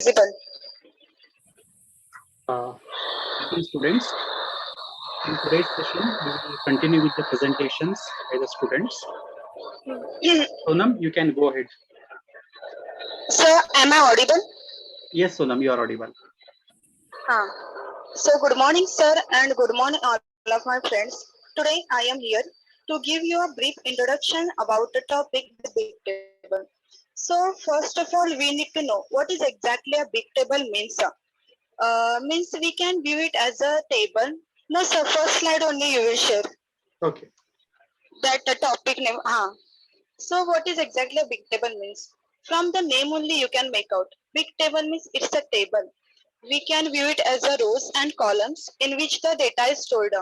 visible. Welcome students. In today's session, we will continue with the presentations by the students. Sonam, you can go ahead. Sir, am I audible? Yes, Sonam, you are audible. So good morning, sir, and good morning all of my friends. Today I am here to give you a brief introduction about the topic, the big table. So first of all, we need to know what is exactly a big table means. Means we can view it as a table. No, sir, first slide only you will share. Okay. That the topic name. So what is exactly a big table means? From the name only you can make out. Big table means it's a table. We can view it as a rows and columns in which the data is stored.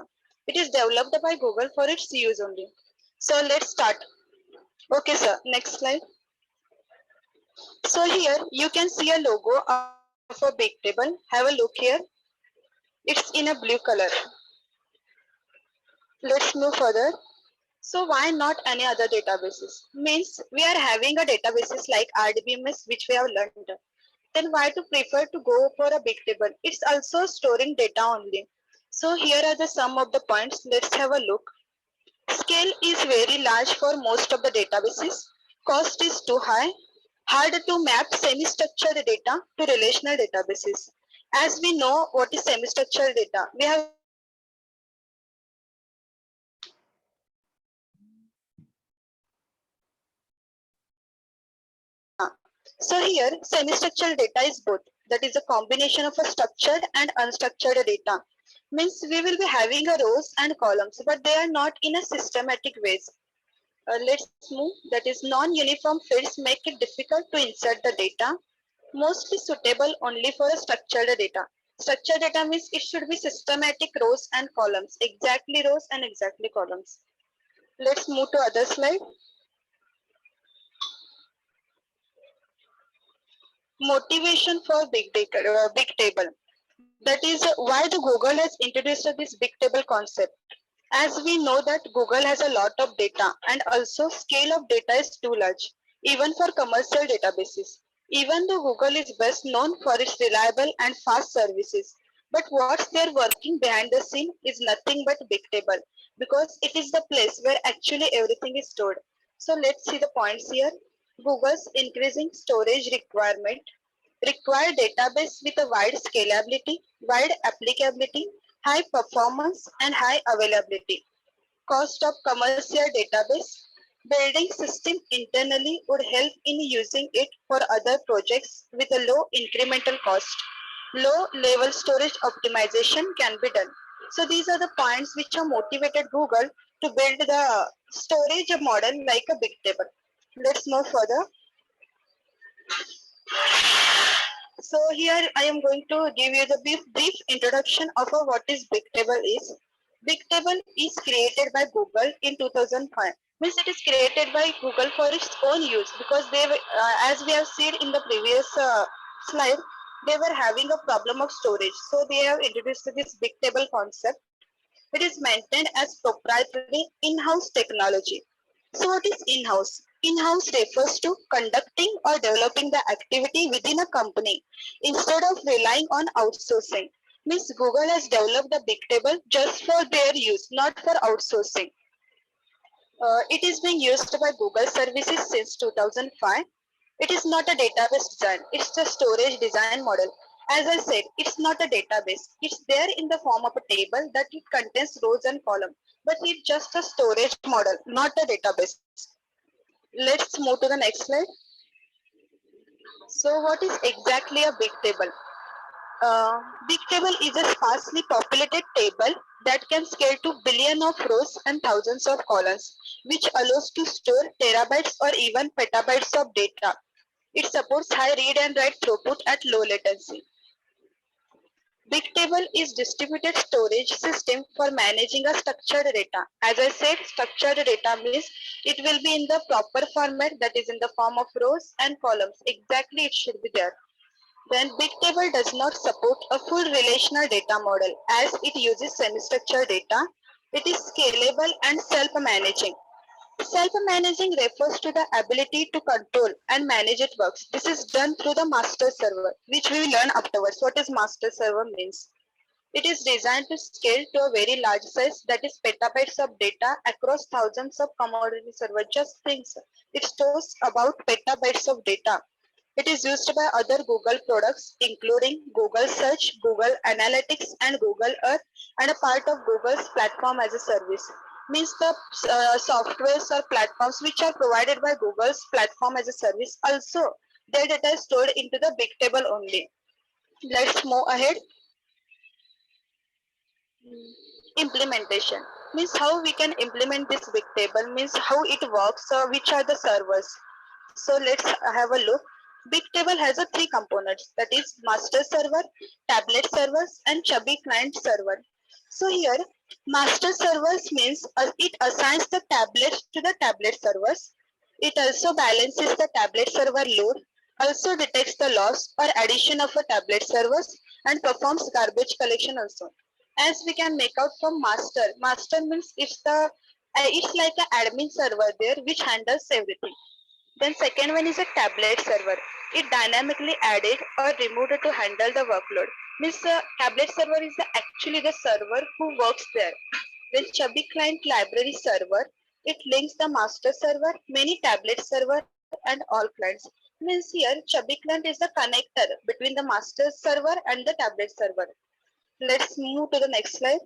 It is developed by Google for its use only. So let's start. Okay, sir. Next slide. So here you can see a logo of a big table. Have a look here. It's in a blue color. Let's move further. So why not any other databases? Means we are having a databases like RDBMS which we have learned. Then why to prefer to go for a big table? It's also storing data only. So here are the some of the points. Let's have a look. Scale is very large for most of the databases. Cost is too high. Hard to map semi-structured data to relational databases. As we know what is semi-structured data, we have so here, semi-structured data is both. That is a combination of a structured and unstructured data. Means we will be having a rows and columns, but they are not in a systematic ways. Let's move. That is non-uniform fields make it difficult to insert the data. Mostly suitable only for a structured data. Structured data means it should be systematic rows and columns. Exactly rows and exactly columns. Let's move to other slide. Motivation for big table. That is why the Google has introduced this big table concept. As we know that Google has a lot of data and also scale of data is too large, even for commercial databases. Even though Google is best known for its reliable and fast services, but what's there working behind the scene is nothing but big table because it is the place where actually everything is stored. So let's see the points here. Google's increasing storage require database with a wide scalability, wide applicability, high performance, and high availability. Cost of commercial database. Building system internally would help in using it for other projects with a low incremental cost. Low level storage optimization can be done. So these are the points which have motivated Google to build the storage model like a big table. Let's move further. So here I am going to give you the brief introduction of what is Bigtable is. Bigtable is created by Google in 2005. Means it is created by Google for its own use because as we have seen in the previous slide, they were having a problem of storage. So they have introduced this Bigtable concept. It is maintained as proprietary in-house technology. So what is in-house? In-house refers to conducting or developing the activity within a company instead of relying on outsourcing. Means Google has developed a Bigtable just for their use, not for outsourcing. It is being used by Google services since 2005. It is not a database design, it's a storage design model. As I said, it's not a database. It's there in the form of a table that it contains rows and columns, but it's just a storage model, not a database. Let's move to the next slide. So what is exactly a big table? Big table is a sparsely populated table that can scale to billion of rows and thousands of columns, which allows to store terabytes or even petabytes of data. It supports high read and write throughput at low latency. Bigtable is distributed storage system for managing a structured data. As I said, structured data means it will be in the proper format, that is in the form of rows and columns. Exactly it should be there. Then Bigtable does not support a full relational data model as it uses semi-structured data. It is scalable and self-managing. Self-managing refers to the ability to control and manage its works. This is done through the master server, which we will learn afterwards. What is master server means? It is designed to scale to a very large size, that is petabytes of data across thousands of commodity servers. Just think, it stores about petabytes of data. It is used by other Google products including Google Search, Google Analytics and Google Earth, and a part of Google's platform as a service. Means the softwares or platforms which are provided by Google's platform as a service, also their data is stored into the big table only. Let's move ahead. Implementation means how we can implement this big table, means how it works, which are the servers. So let's have a look. Big table has a three components, that is master server, tablet servers and chubby client server. So here master servers means it assigns the tablets to the tablet servers. It also balances the tablet server load, also detects the loss or addition of a tablet servers, and performs garbage collection also. As we can make out from master, master means it's like an admin server there which handles everything. Then second one is a tablet server. It dynamically added or removed to handle the workload. Means tablet server is actually the server who works there. Then chubby client library server. It links the master server, many tablet server and all clients. Means here chubby client is the connector between the master server and the tablet server. Let's move to the next slide.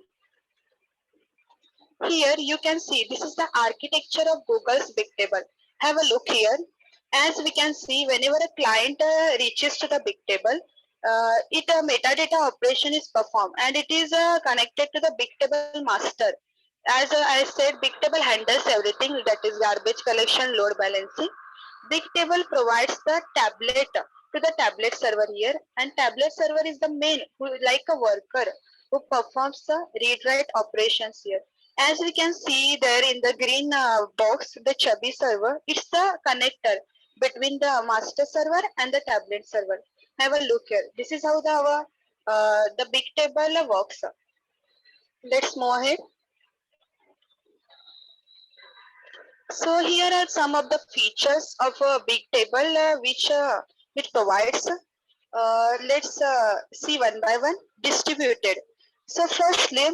Here you can see this is the architecture of Google's big table. Have a look here. As we can see, whenever a client reaches to the big table, it metadata operation is performed and it is connected to the big table master. As I said, big table handles everything, that is garbage collection, load balancing. Big table provides the tablet to the tablet server here, and tablet server is the main who like a worker who performs the read write operations here. As we can see there in the green box, the chubby server, it's the connector between the master server and the tablet server. Have a look here. This is how the big table works. Let's move ahead. So here are some of the features of a big table which it provides. Let's see one by one. Distributed. So firstly,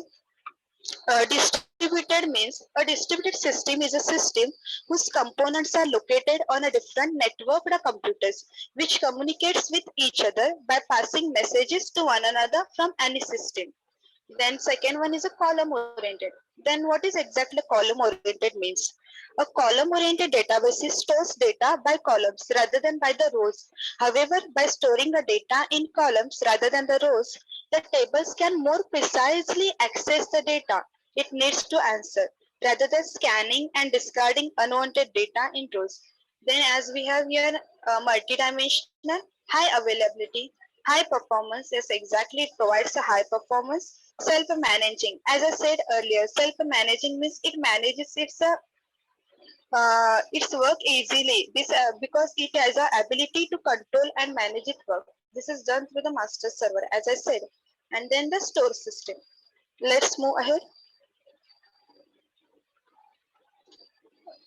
distributed means a distributed system is a system whose components are located on a different networked computers which communicates with each other by passing messages to one another from any system. Then second one is a column oriented. Then what is exactly column oriented means? A column oriented database stores data by columns rather than by the rows. However, by storing the data in columns rather than the rows, the tables can more precisely access the data it needs to answer rather than scanning and discarding unwanted data in rows. Then as we have here multidimensional, high availability, high performance. Yes, exactly, it provides a high performance. Self-managing, as I said earlier, self-managing means it manages its work easily. This because it has the ability to control and manage its work. This is done through the master server, as I said, and then the store system. Let's move ahead.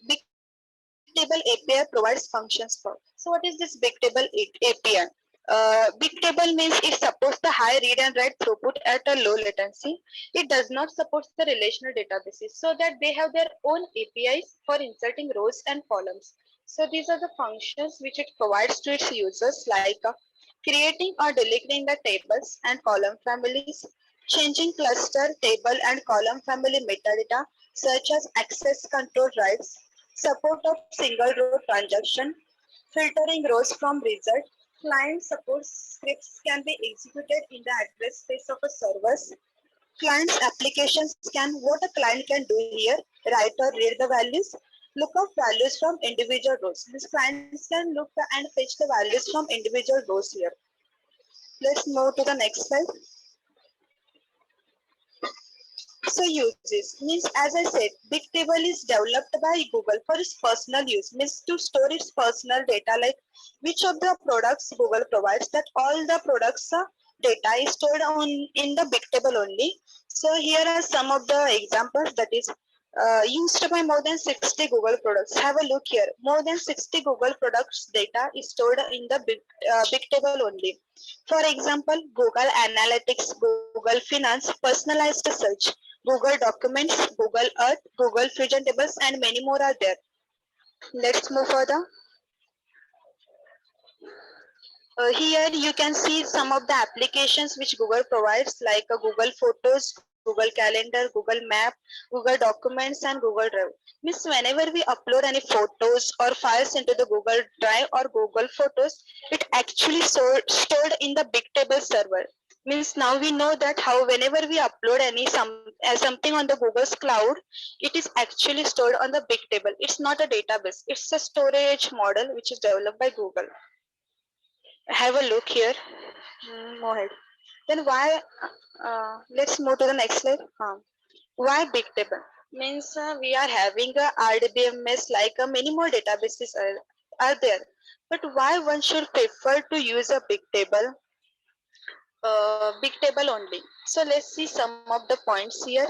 Big Table API provides functions for. So what is this Big Table API? Big table means it supports the high read and write throughput at a low latency. It does not support the relational databases, so that they have their own APIs for inserting rows and columns. So these are the functions which it provides to its users, like creating or deleting the tables and column families, changing cluster, table and column family metadata such as access control rights, support of single row transaction, filtering rows from result. Client support scripts can be executed in the address space of a servers. Client's applications can, what a client can do here, write or read the values, look up values from individual rows. These clients can look and fetch the values from individual rows here. Let's move to the next slide. So uses means, as I said, Big Table is developed by Google for its personal use, means to store its personal data, like which of the products Google provides, that all the products data is stored on in the Big Table only. So here are some of the examples, that is used by more than 60 Google products. Have a look here. More than 60 Google products data is stored in the big table only. For example, Google Analytics, Google Finance, personalized search, Google Documents, Google Earth, Google Fusion Tables, and many more are there. Let's move further. Here you can see some of the applications which Google provides, like Google Photos, Google Calendar, Google Map, Google Documents, and Google Drive. Means whenever we upload any photos or files into the Google Drive or Google Photos, it actually stored in the big table server. Means now we know that how whenever we upload something on the Google's cloud, it is actually stored on the big table. It's not a database. It's a storage model which is developed by Google. Have a look here. Go ahead. Then why? Let's move to the next slide. Why big table? Means we are having a RDBMS like many more databases are there. But why one should prefer to use a big table? Big table only. So let's see some of the points here.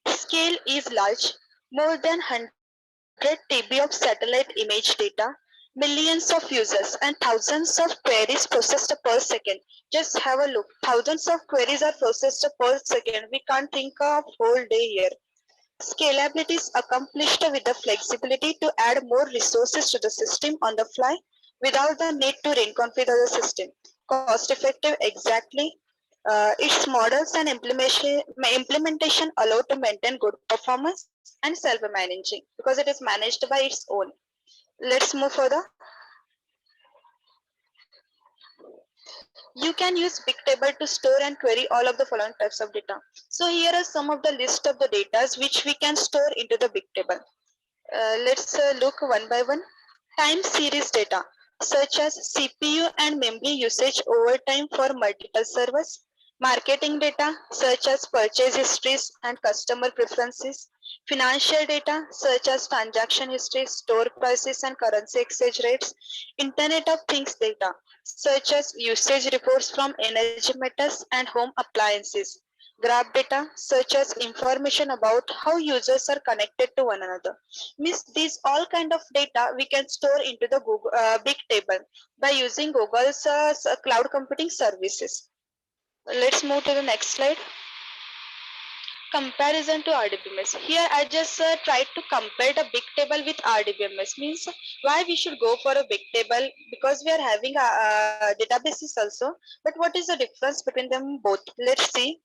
Scale is large, more than 100 TB of satellite image data, millions of users and thousands of queries processed per second. Just have a look. Thousands of queries are processed per second. We can't think of whole day here. Scalability is accomplished with the flexibility to add more resources to the system on the fly without the need to reconfigure the system. Cost effective, exactly. Its models and implementation allow to maintain good performance and self-managing because it is managed by its own. Let's move further. You can use Bigtable to store and query all of the following types of data. So here are some of the list of the data which we can store into the Bigtable. Let's look one by one. Time series data such as CPU and memory usage over time for multiple servers. Marketing data such as purchase histories and customer preferences. Financial data such as transaction history, store prices and currency exchange rates. Internet of Things data such as usage reports from energy meters and home appliances. Graph data such as information about how users are connected to one another. Means these all kind of data we can store into the Google big table by using Google's cloud computing services. Let's move to the next slide. Comparison to RDBMS. Here I just tried to compare the big table with RDBMS. Means why we should go for a big table, because we are having databases also. But what is the difference between them both? Let's see.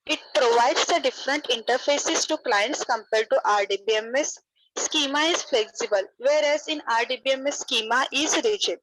It provides the different interfaces to clients compared to RDBMS. Schema is flexible, whereas in RDBMS schema is rigid.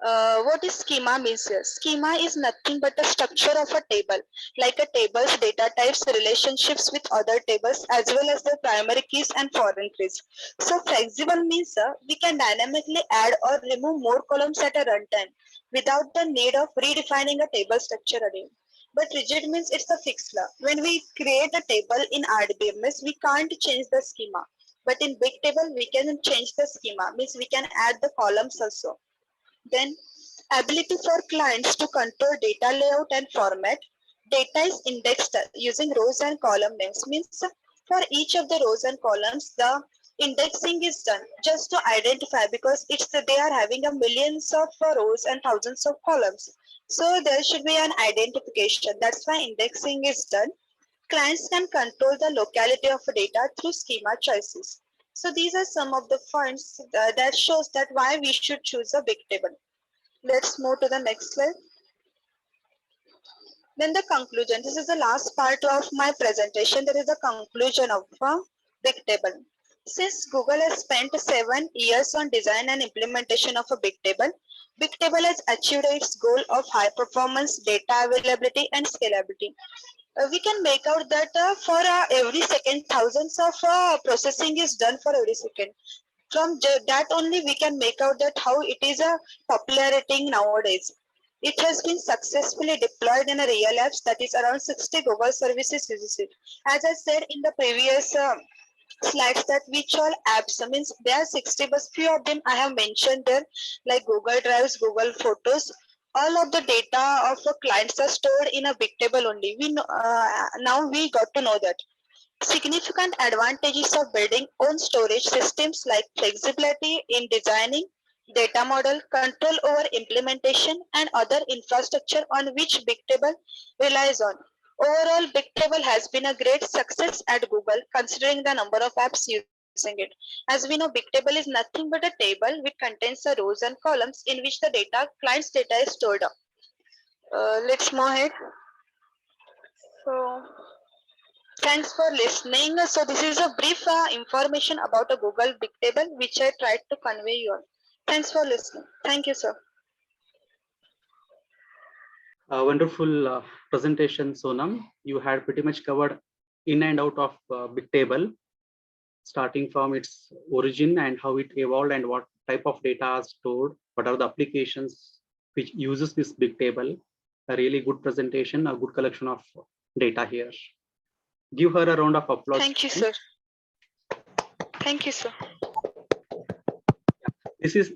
What is schema means here? Schema is nothing but a structure of a table, like a table's data types, relationships with other tables, as well as the primary keys and foreign keys. So flexible means we can dynamically add or remove more columns at a runtime without the need of redefining a table structure again. But rigid means it's a fixed law. When we create a table in RDBMS, we can't change the schema. But in big table, we can change the schema, means we can add the columns also. Then ability for clients to control data layout and format. Data is indexed using rows and column names. Means for each of the rows and columns, the indexing is done just to identify, because they are having a millions of rows and thousands of columns. So there should be an identification. That's why indexing is done. Clients can control the locality of data through schema choices. So these are some of the points that shows that why we should choose a big table. Let's move to the next slide. Then the conclusion. This is the last part of my presentation. There is a conclusion of a big table. Since Google has spent 7 years on design and implementation of a big table has achieved its goal of high performance, data availability, and scalability. We can make out that for every second, thousands of processing is done for every second. From that only we can make out that how it is a popularity nowadays. It has been successfully deployed in a real apps, that is around 60 Google services uses it. As I said in the previous slides, that which all apps, means there are 60, but few of them I have mentioned there, like Google Drives, Google Photos. All of the data of the clients are stored in a big table only. We know, now we got to know that. Significant advantages of building own storage systems like flexibility in designing, data model, control over implementation, and other infrastructure on which Bigtable relies on. Overall, Bigtable has been a great success at Google considering the number of apps using it. As we know, Bigtable is nothing but a table which contains the rows and columns in which the client's data is stored. Let's move ahead. So, thanks for listening. So this is a brief information about a Google Bigtable which I tried to convey you all. Thanks for listening. Thank you, sir. Wonderful presentation, Sonam. You had pretty much covered in and out of Bigtable, starting from its origin and how it evolved and what type of data is stored, what are the applications which uses this Bigtable. A really good presentation, a good collection of data here. Give her a round of applause. Thank you, sir. Thank you, sir. This is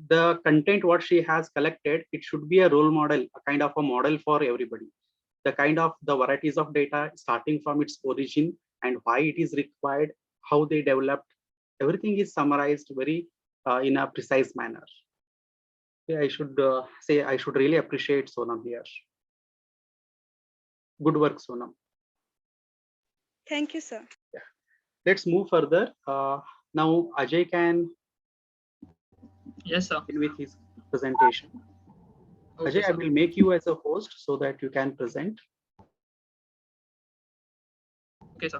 the content what she has collected. It should be a role model, a kind of a model for everybody. The kind of the varieties of data starting from its origin and why it is required, how they developed, everything is summarized very in a precise manner. Yeah, I should say I should really appreciate Sonam here. Good work, Sonam. Thank you, sir. Yeah. Let's move further. Now Ajay can. Yes, sir. With his presentation. Okay, Ajay, sir. I will make you as a host so that you can present. Okay, sir.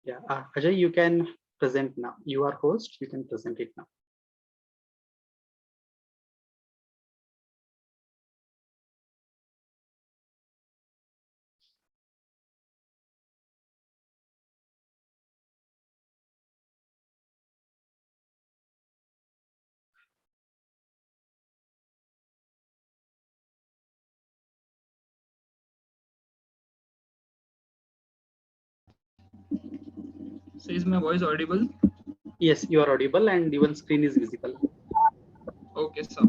Yeah, Ajay, you can present now. You are host, you can present it now. So is my voice audible? Yes, you are audible and even screen is visible. Okay, sir.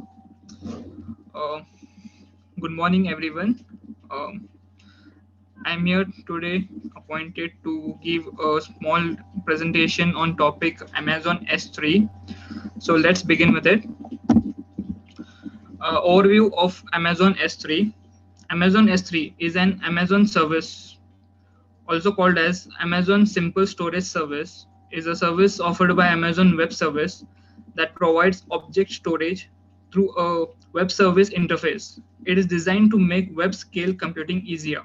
Good morning, everyone. I'm here today appointed to give a small presentation on topic Amazon S3. So let's begin with it. Overview of Amazon S3. Amazon S3 is an Amazon service, also called as Amazon Simple Storage Service, is a service offered by Amazon Web Service that provides object storage through a web service interface. It is designed to make web scale computing easier.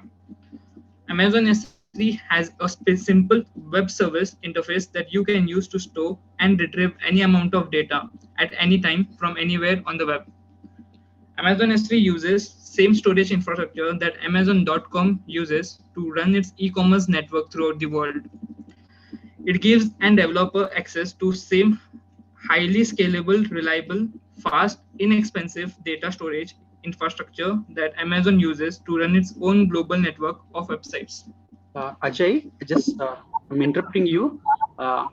Amazon S3 has a simple web service interface that you can use to store and retrieve any amount of data at any time from anywhere on the web. Amazon S3 uses same storage infrastructure that Amazon.com uses to run its e-commerce network throughout the world. It gives an developer access to same highly scalable, reliable, fast, inexpensive data storage infrastructure that Amazon uses to run its own global network of websites. Ajay, just I'm interrupting you. Are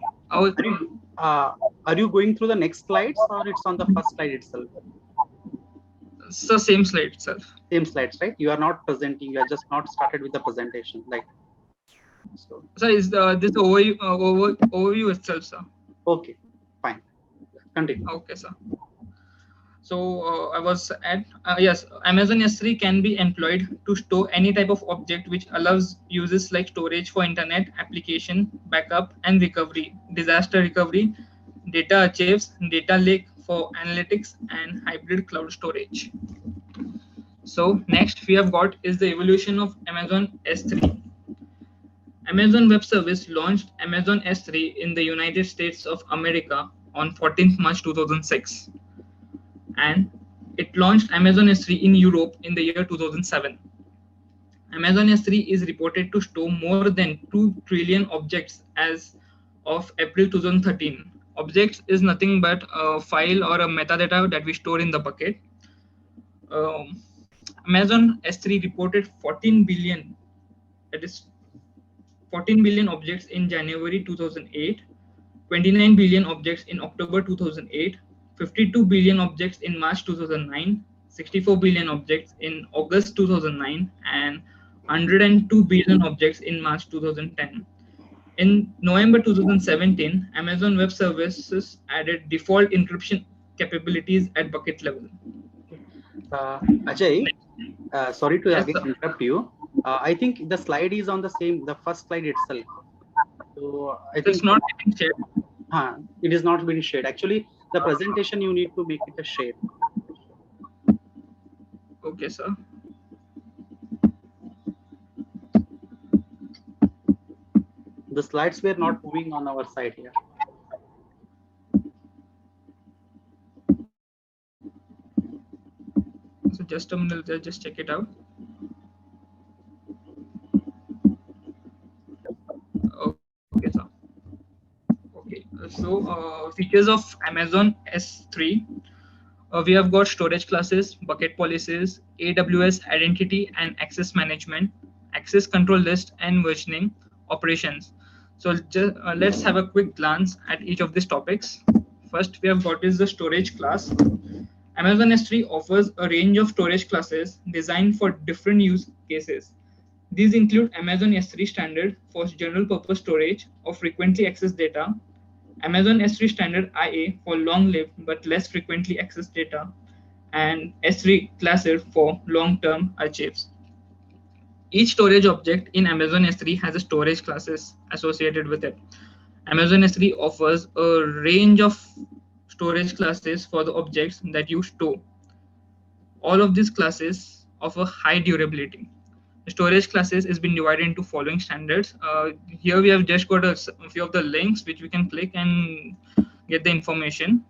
you going through the next slides or it's on the first slide itself? It's the same slide itself. Same slides, right? You are not presenting. You are just not started with the presentation, like. So is this overview itself, sir? Okay, fine. Continue. Okay, sir. So I was at yes, Amazon S3 can be employed to store any type of object which allows uses like storage for internet, application, backup and recovery, disaster recovery, data archives, data lake for analytics and hybrid cloud storage. So next we have got is the evolution of Amazon S3. Amazon Web Service launched Amazon S3 in the United States of America on 14th March 2006. And it launched Amazon S3 in Europe in the year 2007. Amazon S3 is reported to store more than 2 trillion objects as of April 2013. Objects is nothing but a file or a metadata that we store in the bucket. Amazon S3 reported 14 billion, that is 14 billion objects in January 2008, 29 billion objects in October 2008, 52 billion objects in March 2009, 64 billion objects in August 2009, and 102 billion objects in March 2010. In November 2017, Amazon Web Services added default encryption capabilities at bucket level. Ajay, sorry to Yes, again sir. interrupt you. I think the slide is on the same, the first slide itself. So I It's think not getting shared. it is not being shared. Actually, the presentation you need to make it a share. Okay, sir. The slides were not moving on our side here. So just a minute, I'll just check it out. Okay, sir. Okay, so features of Amazon S3. We have got storage classes, bucket policies, AWS identity and access management, access control list, and versioning operations. So let's have a quick glance at each of these topics. First, we have got is the storage class. Amazon S3 offers a range of storage classes designed for different use cases. These include Amazon S3 standard for general purpose storage of frequently accessed data, Amazon S3 standard IA for long-lived but less frequently accessed data, and S3 classic for long-term archives. Each storage object in Amazon S3 has a storage classes associated with it. Amazon S3 offers a range of storage classes for the objects that you store. All of these classes offer high durability. The storage classes is been divided into following standards. Here we have just got a few of the links which we can click and get the information.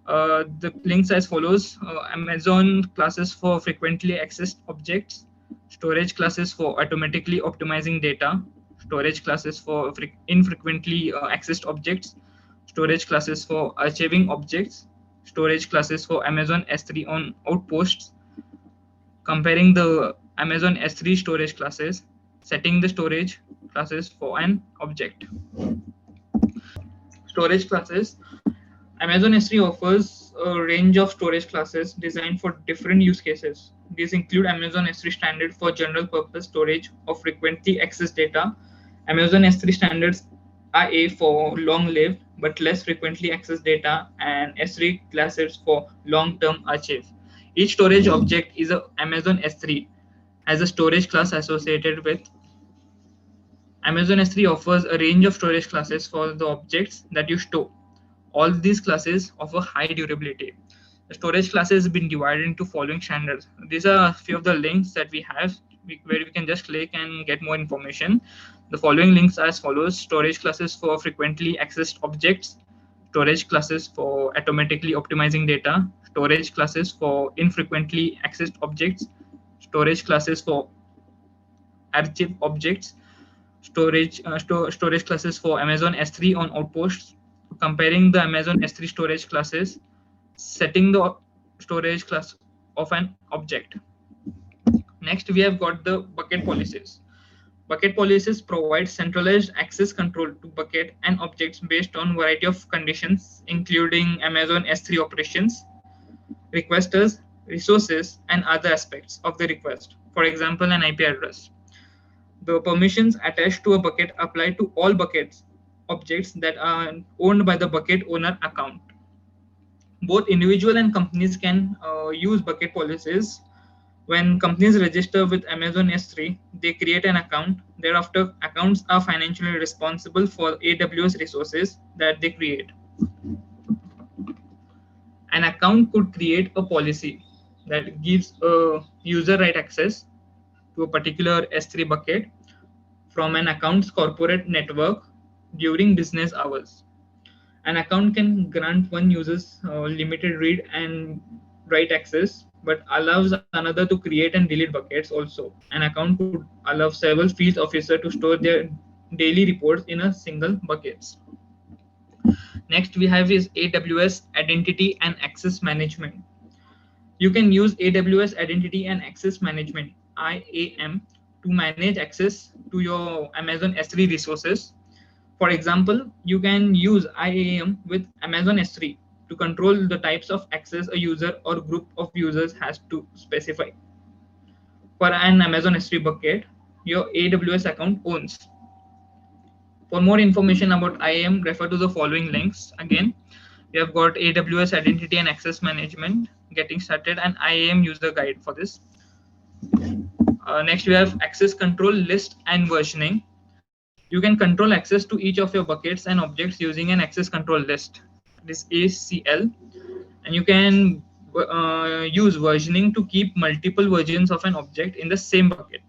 The links as follows: Amazon classes for frequently accessed objects, storage classes for automatically optimizing data, storage classes for infrequently accessed objects, storage classes for archiving objects, storage classes for Amazon S3 on outposts, comparing the Amazon S3 storage classes, setting the storage classes for an object. Storage classes. Amazon S3 offers a range of storage classes designed for different use cases. These include Amazon S3 standard for general purpose storage of frequently accessed data, Amazon S3 standards IA for long-lived but less frequently accessed data, and S3 classes for long-term archive. Each storage object is a Amazon S3 as a storage class associated with. Amazon S3 offers a range of storage classes for the objects that you store. All these classes offer high durability. The storage classes have been divided into following standards. These are a few of the links that we have where we can just click and get more information. The following links are as follows: storage classes for frequently accessed objects, storage classes for automatically optimizing data, storage classes for infrequently accessed objects, storage classes for archive objects, storage classes for Amazon S3 on outposts, comparing the Amazon S3 storage classes, setting the storage class of an object. Next, we have got the bucket policies. Bucket policies provide centralized access control to bucket and objects based on variety of conditions, including Amazon S3 operations, requesters, resources, and other aspects of the request. For example, an IP address. The permissions attached to a bucket apply to all buckets objects that are owned by the bucket owner account. Both individual and companies can use bucket policies. When companies register with Amazon S3, they create an account. Thereafter, accounts are financially responsible for AWS resources that they create. An account could create a policy that gives a user right access to a particular S3 bucket from an account's corporate network during business hours. An account can grant one user's limited read and write access, but allows another to create and delete buckets also. An account could allow several field officers to store their daily reports in a single buckets. Next, we have is AWS Identity and Access Management. You can use AWS Identity and Access Management, IAM, to manage access to your Amazon S3 resources. For example, you can use IAM with Amazon S3 to control the types of access a user or group of users has to specify. For an Amazon S3 bucket, your AWS account owns. For more information about IAM, refer to the following links. Again, we have got AWS Identity and Access Management, Getting Started, and IAM user guide for this. Next, we have access control, list, and versioning. You can control access to each of your buckets and objects using an access control list. This is ACL, and you can use versioning to keep multiple versions of an object in the same bucket.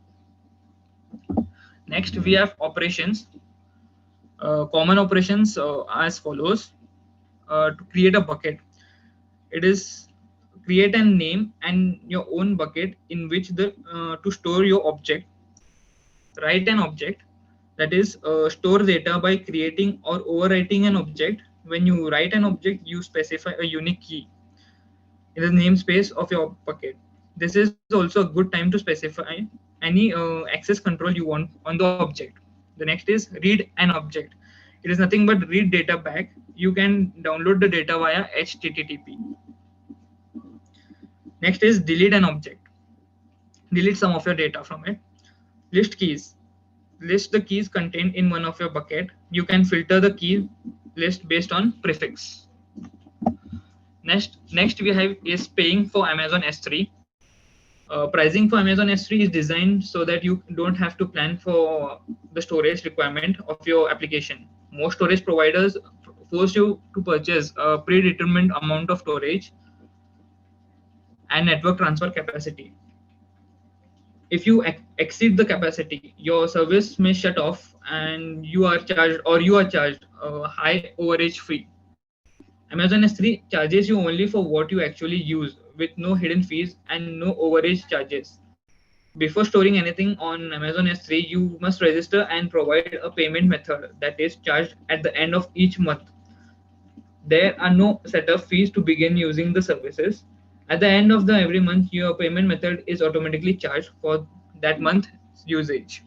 Next, we have operations. Common operations as follows. To create a bucket, it is create a name and your own bucket in which to store your object. Write an object, that is store data by creating or overwriting an object. When you write an object, you specify a unique key in the namespace of your bucket. This is also a good time to specify any access control you want on the object. The next is read an object. It is nothing but read data back. You can download the data via HTTP. Next is delete an object. Delete some of your data from it. List keys. List the keys contained in one of your bucket. You can filter the key list based on prefix. Next we have is paying for Amazon S3. Pricing for Amazon S3 is designed so that you don't have to plan for the storage requirement of your application. Most storage providers force you to purchase a predetermined amount of storage and network transfer capacity. If you exceed the capacity, your service may shut off and you are charged a high overage fee. Amazon S3 charges you only for what you actually use, with no hidden fees and no overage charges. Before storing anything on Amazon S3, you must register and provide a payment method that is charged at the end of each month. There are no setup fees to begin using the services. At the end of every month, your payment method is automatically charged for that month's usage.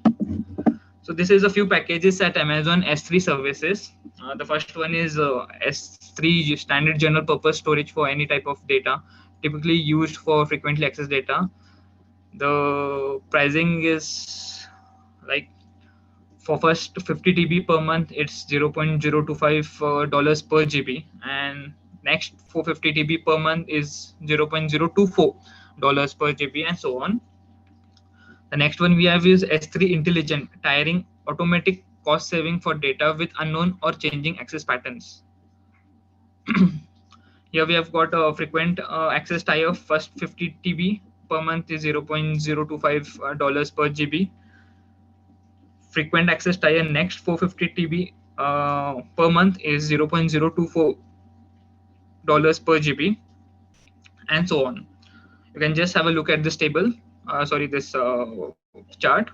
So this is a few packages at Amazon S3 services. The first one is S3 standard general purpose storage for any type of data, typically used for frequently accessed data. The pricing is like for first 50 TB per month, it's $0.025 per GB, and next 450 TB per month is $0.024 per GB, and so on. The next one we have is S3 Intelligent, tiering automatic cost saving for data with unknown or changing access patterns. Here we have got a frequent access tie of first 50 TB per month is $0.025 per GB. Frequent access tier next 450 TB per month is $0.024 per GB, and so on. You can just have a look at this table, this chart.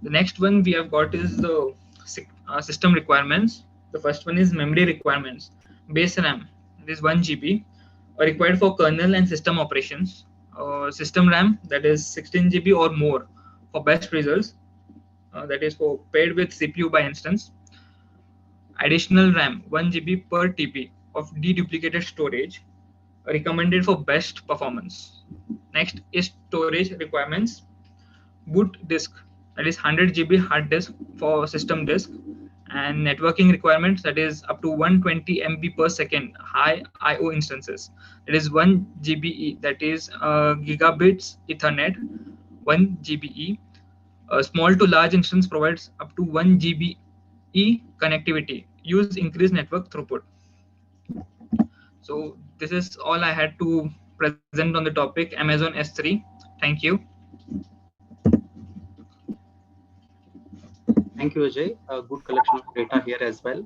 The next one we have got is the system requirements. The first one is memory requirements. Base RAM, it is 1 GB, required for kernel and system operations. System RAM, that is 16 GB or more for best results, that is for paired with CPU by instance. Additional RAM, 1 GB per TB of deduplicated storage, recommended for best performance. Next is storage requirements. Boot disk, that is 100 GB hard disk for system disk, and networking requirements, that is up to 120 MB per second high IO instances. It is 1 GBE, that is gigabits Ethernet, 1 GBE. Small to large instance provides up to 1 GBE connectivity. Use increased network throughput. So this is all I had to present on the topic Amazon S3. Thank you. Thank you, Ajay. A good collection of data here as well.